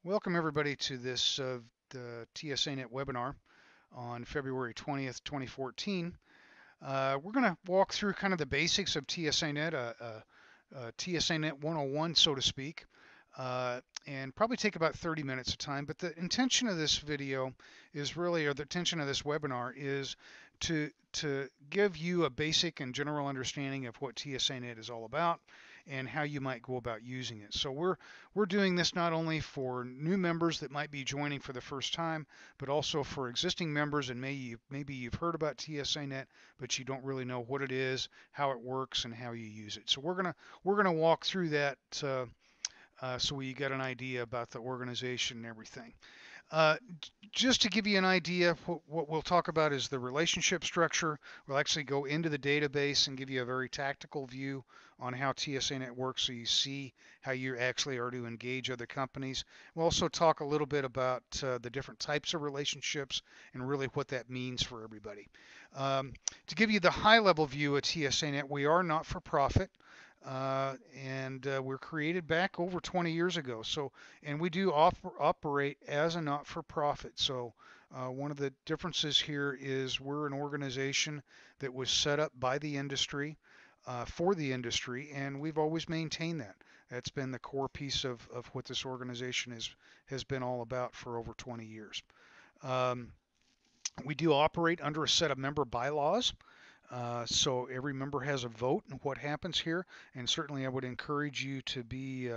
Welcome everybody to this the TSANet webinar on February 20th, 2014. We're going to walk through kind of the basics of TSANet, TSANet 101, so to speak, and probably take about 30 minutes of time. But the intention of this video is really, or the intention of this webinar is to give you a basic and general understanding of what TSANet is all about and how you might go about using it. So we're doing this not only for new members that might be joining for the first time, but also for existing members and maybe you've heard about TSANet, but you don't really know what it is, how it works, and how you use it. So we're gonna walk through that so you get an idea about the organization and everything. Uh, just to give you an idea, what we'll talk about is the relationship structure. We'll actually go into the database and give you a very tactical view on how TSANet works so you see how you actually are to engage other companies. We'll also talk a little bit about the different types of relationships and really what that means for everybody. Um, to give you the high level view of TSANet, we are not for profit. And we're created back over 20 years ago. So, and we do operate as a not-for-profit. So, one of the differences here is we're an organization that was set up by the industry for the industry, and we've always maintained that. That's been the core piece of what this organization has been all about for over 20 years. Um, we do operate under a set of member bylaws. So every member has a vote in what happens here, and certainly I would encourage you to be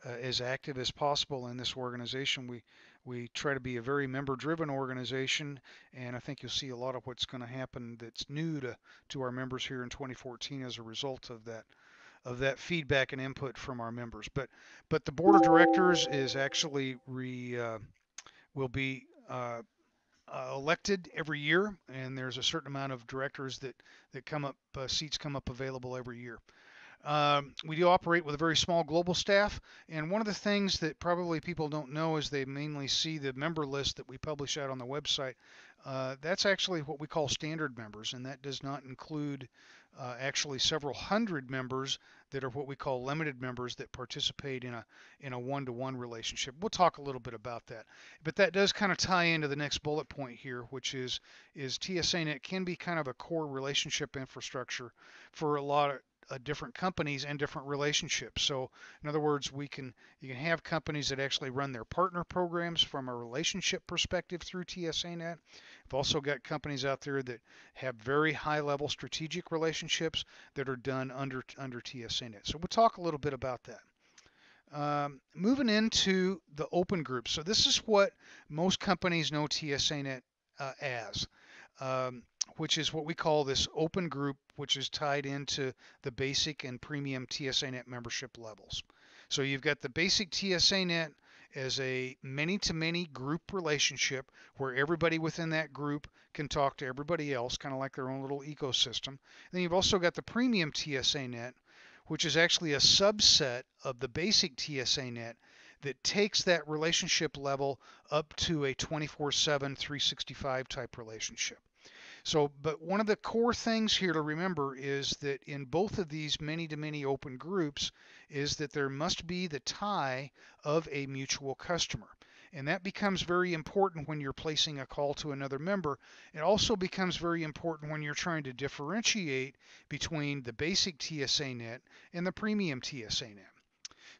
as active as possible in this organization. We try to be a very member-driven organization, and I think you'll see a lot of what's going to happen that's new to our members here in 2014 as a result of that feedback and input from our members. But the board of directors is actually will be elected every year, and there's a certain amount of directors that come up, seats come up available every year. We do operate with a very small global staff, and one of the things that probably people don't know is they mainly see the member list that we publish out on the website. That's actually what we call standard members, and that does not include actually several hundred members that are what we call limited members that participate in a one-to-one relationship. We'll talk a little bit about that, but that does kind of tie into the next bullet point here, which is TSANet can be kind of a core relationship infrastructure for a lot of different companies and different relationships. So in other words, you can have companies that actually run their partner programs from a relationship perspective through TSANet. We've also got companies out there that have very high level strategic relationships that are done under TSANet. So we'll talk a little bit about that. Moving into the open group. So this is what most companies know TSANet as. Which is what we call this open group, which is tied into the basic and premium TSANet membership levels. So you've got the basic TSANet as a many-to-many group relationship where everybody within that group can talk to everybody else, kind of like their own little ecosystem. Then you've also got the premium TSANet, which is actually a subset of the basic TSANet that takes that relationship level up to a 24/7, 365 type relationship. So, but one of the core things here to remember is that in both of these many-to-many open groups is that there must be the tie of a mutual customer. And that becomes very important when you're placing a call to another member. It also becomes very important when you're trying to differentiate between the basic TSANet and the premium TSANet.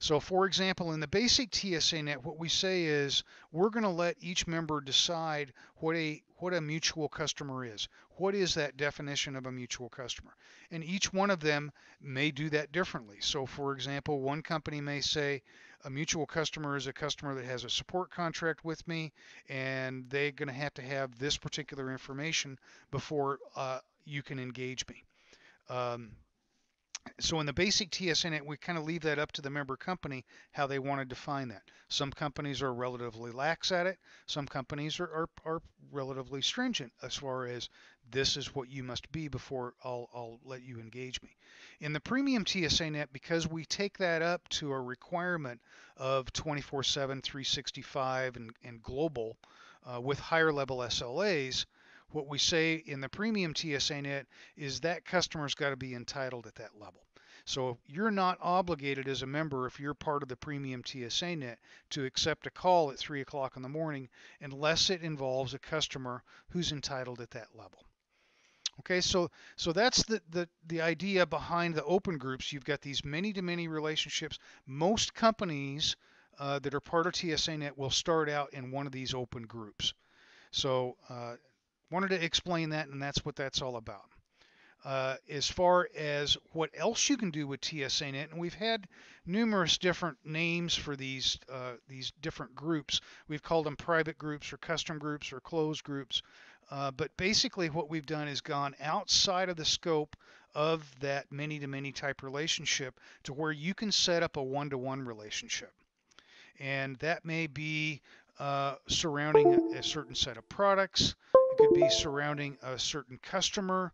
So for example, in the basic TSANet, what we say is we're going to let each member decide what a mutual customer is. What is that definition of a mutual customer? And each one of them may do that differently. So for example, one company may say a mutual customer is a customer that has a support contract with me, and they're going to have this particular information before you can engage me. So in the basic TSANet, we kind of leave that up to the member company how they want to define that. Some companies are relatively lax at it. Some companies are relatively stringent as far as this is what you must be before I'll let you engage me. In the premium TSANet, because we take that up to a requirement of 24/7, 365 and global with higher level SLAs, what we say in the premium TSANet is that customer's got to be entitled at that level. So you're not obligated as a member, if you're part of the premium TSANet, to accept a call at 3 o'clock in the morning unless it involves a customer who's entitled at that level. Okay, so that's the idea behind the open groups. You've got these many-to-many relationships. Most companies that are part of TSANet will start out in one of these open groups. So wanted to explain that, and that's what that's all about. As far as what else you can do with TSANet, and we've had numerous different names for these different groups. We've called them private groups or custom groups or closed groups. But basically what we've done is gone outside of the scope of that many-to-many type relationship to where you can set up a one-to-one relationship. And that may be surrounding a certain set of products. It could be surrounding a certain customer,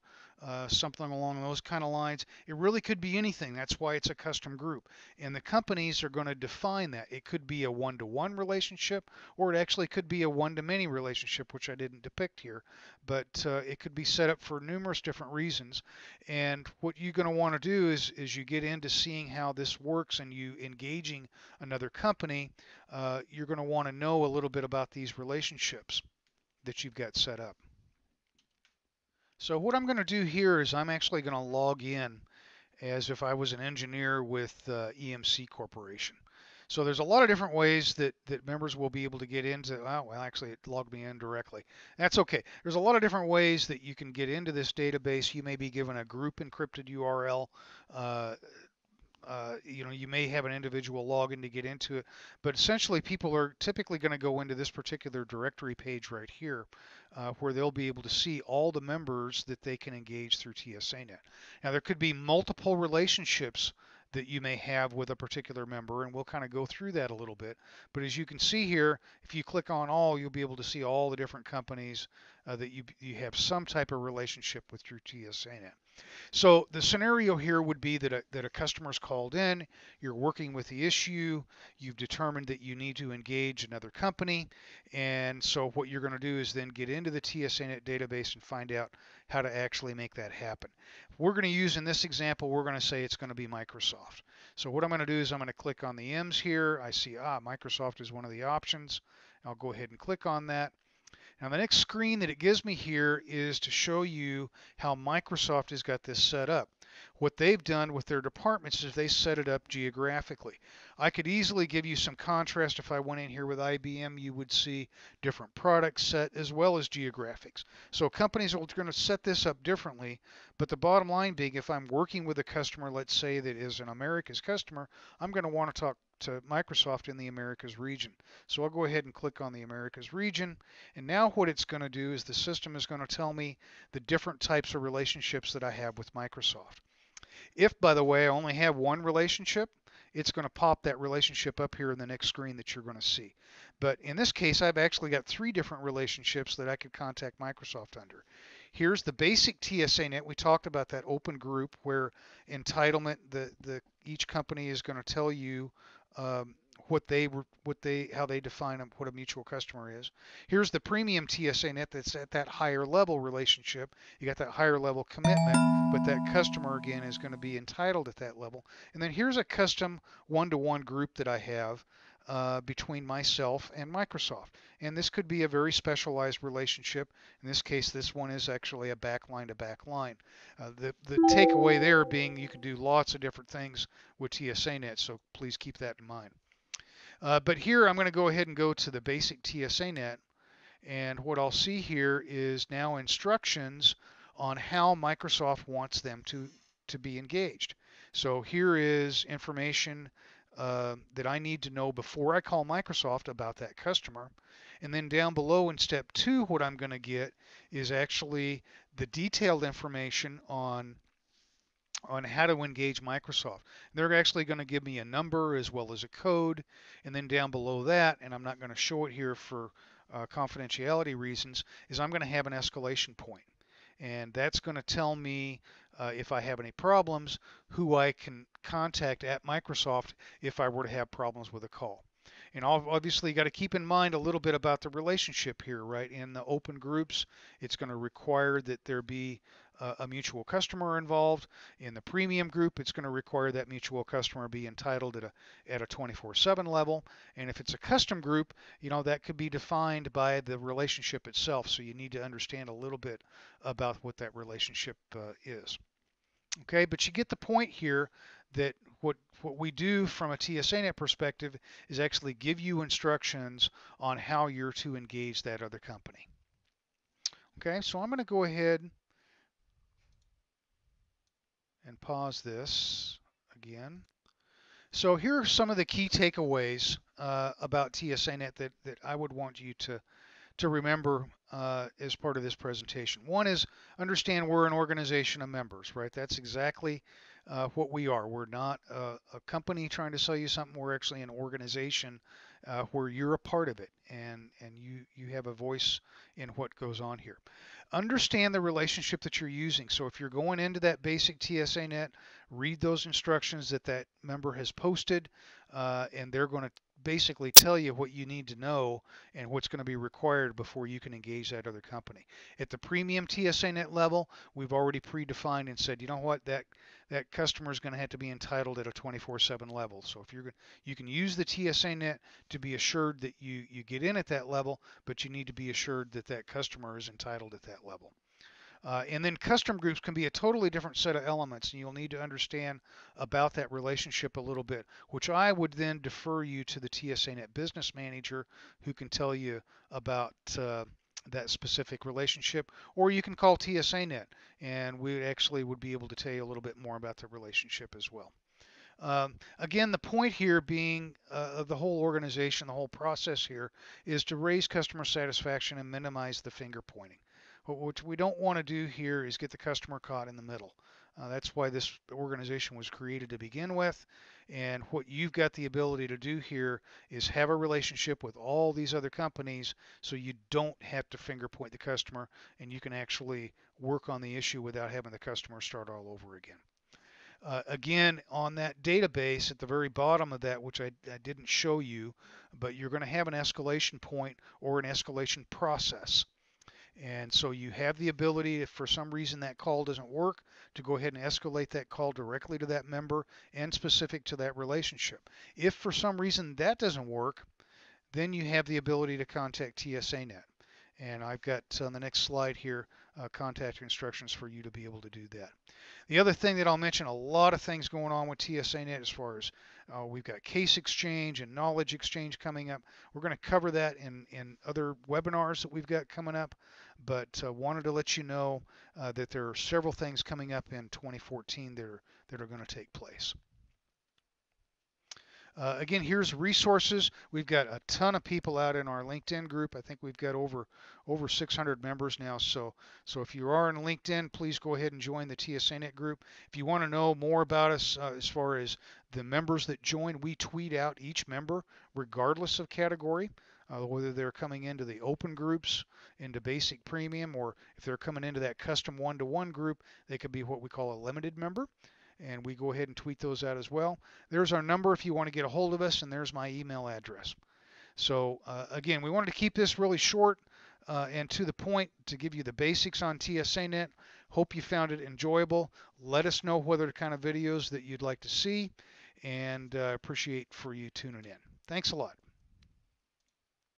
something along those kind of lines. It really could be anything. That's why it's a custom group. And the companies are going to define that. It could be a one-to-one relationship, or it actually could be a one-to-many relationship, which I didn't depict here. But it could be set up for numerous different reasons. And what you're going to want to do is you get into seeing how this works and you engaging another company, you're going to want to know a little bit about these relationships that you've got set up. So what I'm going to do here is I'm actually going to log in as if I was an engineer with EMC Corporation. So there's a lot of different ways that members will be able to get into, well, actually it logged me in directly. That's okay. There's a lot of different ways that you can get into this database. You may be given a group encrypted URL. You may have an individual login to get into it, but essentially people are typically going to go into this particular directory page right here, where they'll be able to see all the members that they can engage through TSANet. Now there could be multiple relationships that you may have with a particular member, and we'll kind of go through that a little bit. But as you can see here, if you click on all, you'll be able to see all the different companies that you have some type of relationship with through TSANet. So the scenario here would be that a customer's called in, you're working with the issue, you've determined that you need to engage another company, and so what you're going to do is then get into the TSANet database and find out how to actually make that happen. We're going to use, in this example, we're going to say it's going to be Microsoft. So what I'm going to do is I'm going to click on the M's here. I see, Microsoft is one of the options. I'll go ahead and click on that. Now the next screen that it gives me here is to show you how Microsoft has got this set up. What they've done with their departments is they set it up geographically. I could easily give you some contrast. If I went in here with IBM, you would see different products set as well as geographics. So companies are going to set this up differently, but the bottom line being, if I'm working with a customer, let's say that is an Americas customer, I'm going to want to talk to Microsoft in the Americas region. So I'll go ahead and click on the Americas region, and now what it's going to do is the system is going to tell me the different types of relationships that I have with Microsoft. If, by the way, I only have one relationship, it's going to pop that relationship up here in the next screen that you're going to see. But in this case, I've actually got 3 different relationships that I could contact Microsoft under. Here's the basic TSANet. We talked about that open group where entitlement, each company is going to tell you how they define what a mutual customer is. Here's the premium TSANet that's at that higher level relationship. You got that higher level commitment, but that customer again is going to be entitled at that level. And then here's a custom one-to-one group that I have between myself and Microsoft. And this could be a very specialized relationship. In this case, this one is actually a backline to backline. The takeaway there being you can do lots of different things with TSANet, so please keep that in mind. But here I'm going to go ahead and go to the basic TSANet, and what I'll see here is now instructions on how Microsoft wants them to be engaged. So here is information that I need to know before I call Microsoft about that customer. And then down below in step 2, what I'm going to get is actually the detailed information on how to engage Microsoft. They're actually going to give me a number as well as a code, and then down below that, and I'm not going to show it here for confidentiality reasons, is I'm going to have an escalation point. And that's going to tell me if I have any problems, who I can contact at Microsoft if I were to have problems with a call. And obviously you got to keep in mind a little bit about the relationship here, right? In the open groups, it's going to require that there be a mutual customer involved. In the premium group, it's going to require that mutual customer be entitled at a 24/7 level. And if it's a custom group, that could be defined by the relationship itself. So you need to understand a little bit about what that relationship is. Okay, but you get the point here that what we do from a TSANet perspective is actually give you instructions on how you're to engage that other company. Okay, so I'm going to go ahead and pause this again. So here are some of the key takeaways about TSANet that I would want you to remember as part of this presentation. One is understand we're an organization of members, right? That's exactly what we are. We're not a company trying to sell you something. We're actually an organization where you're a part of it, and you have a voice in what goes on here. Understand the relationship that you're using. So if you're going into that basic TSANet, read those instructions that member has posted, and they're going to basically tell you what you need to know and what's going to be required before you can engage that other company. At the premium TSANet level, we've already predefined and said, you know what, that customer is going to have to be entitled at a 24/7 level. So if you can use the TSANet to be assured that you get in at that level, but you need to be assured that that customer is entitled at that level. And then custom groups can be a totally different set of elements, and you'll need to understand about that relationship a little bit, which I would then defer you to the TSANet business manager who can tell you about that specific relationship, or you can call TSANet, and we actually would be able to tell you a little bit more about the relationship as well. Again, the point here being of the whole organization, the whole process here, is to raise customer satisfaction and minimize the finger pointing. What we don't want to do here is get the customer caught in the middle. That's why this organization was created to begin with. And what you've got the ability to do here is have a relationship with all these other companies so you don't have to finger point the customer, and you can actually work on the issue without having the customer start all over again. Again, on that database at the very bottom of that, which I didn't show you, but you're going to have an escalation point or an escalation process. And so you have the ability, if for some reason that call doesn't work, to go ahead and escalate that call directly to that member and specific to that relationship. If for some reason that doesn't work, then you have the ability to contact TSANet. And I've got on the next slide here contact instructions for you to be able to do that. The other thing that I'll mention, a lot of things going on with TSANet as far as we've got case exchange and knowledge exchange coming up. We're going to cover that in other webinars that we've got coming up, but wanted to let you know that there are several things coming up in 2014 that are going to take place. Again, here's resources. We've got a ton of people out in our LinkedIn group. I think we've got over 600 members now. So if you are in LinkedIn, please go ahead and join the TSANet group. If you want to know more about us as far as the members that join, we tweet out each member regardless of category, whether they're coming into the open groups, into basic premium, or if they're coming into that custom one-to-one group, they could be what we call a limited member. And we go ahead and tweet those out as well. There's our number if you want to get a hold of us, and there's my email address. So again, we wanted to keep this really short and to the point to give you the basics on TSANet. Hope you found it enjoyable. Let us know what other kind of videos that you'd like to see, and appreciate for you tuning in. Thanks a lot.